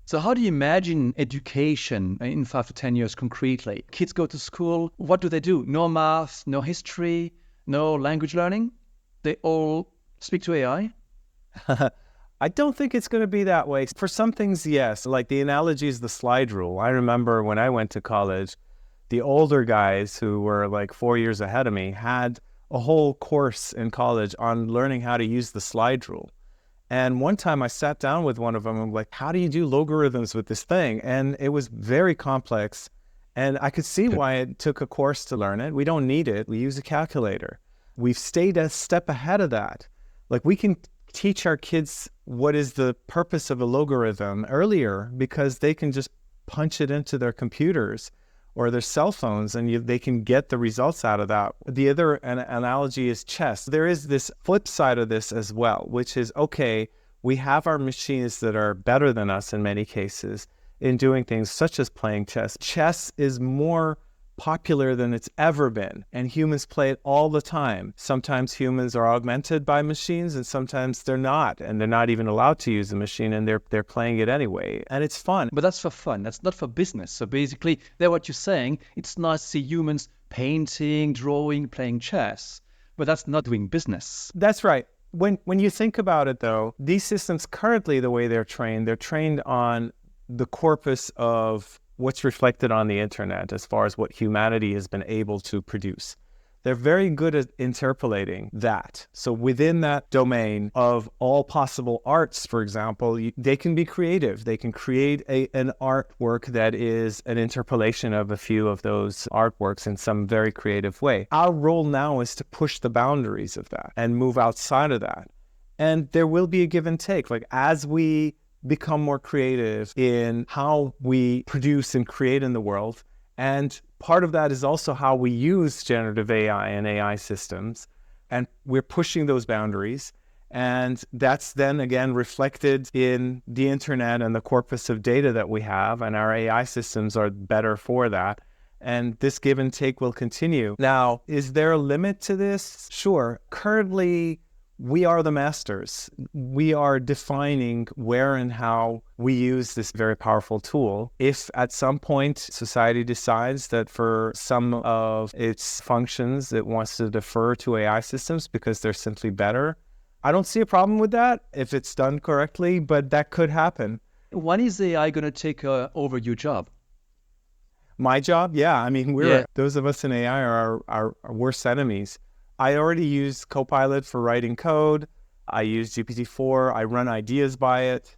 So how do you imagine education in 5 to 10 years concretely? Kids go to school, what do they do? No math, no history, no language learning? They all speak to AI? I don't think it's going to be that way. For some things, yes. Like the analogy is the slide rule. I remember when I went to college, the older guys who were like 4 years ahead of me had a whole course in college on learning how to use the slide rule. And one time I sat down with one of them. I'm like, how do you do logarithms with this thing? And it was very complex. And I could see why it took a course to learn it. We don't need it. We use a calculator. We've stayed a step ahead of that. Like we can teach our kids what is the purpose of a logarithm earlier because they can just punch it into their computers or their cell phones and they can get the results out of that. The other analogy is chess. There is this flip side of this as well, which is, okay, we have our machines that are better than us in many cases in doing things such as playing chess. Chess is more popular than it's ever been, and humans play it all the time. Sometimes humans are augmented by machines and sometimes they're not, and they're not even allowed to use the machine and they're playing it anyway, and it's fun. But that's for fun. That's not for business. So basically, there what you're saying, it's nice to see humans painting, drawing, playing chess, but that's not doing business. That's right. When you think about it though, these systems currently, the way they're trained on the corpus of what's reflected on the internet as far as what humanity has been able to produce. They're very good at interpolating that. So within that domain of all possible arts, for example, they can be creative. They can create an artwork that is an interpolation of a few of those artworks in some very creative way. Our role now is to push the boundaries of that and move outside of that. And there will be a give and take. Like as we become more creative in how we produce and create in the world. And part of that is also how we use generative AI and AI systems. And we're pushing those boundaries. And that's then again reflected in the internet and the corpus of data that we have. And our AI systems are better for that. And this give and take will continue. Now, is there a limit to this? Sure. Currently, we are the masters. We are defining where and how we use this very powerful tool. If at some point society decides that for some of its functions it wants to defer to AI systems because they're simply better, I don't see a problem with that if it's done correctly, but that could happen. When is AI going to take over your job? My job? Yeah, I mean, Yeah. those of us in AI are our worst enemies. I already use Copilot for writing code. I use GPT-4. I run ideas by it.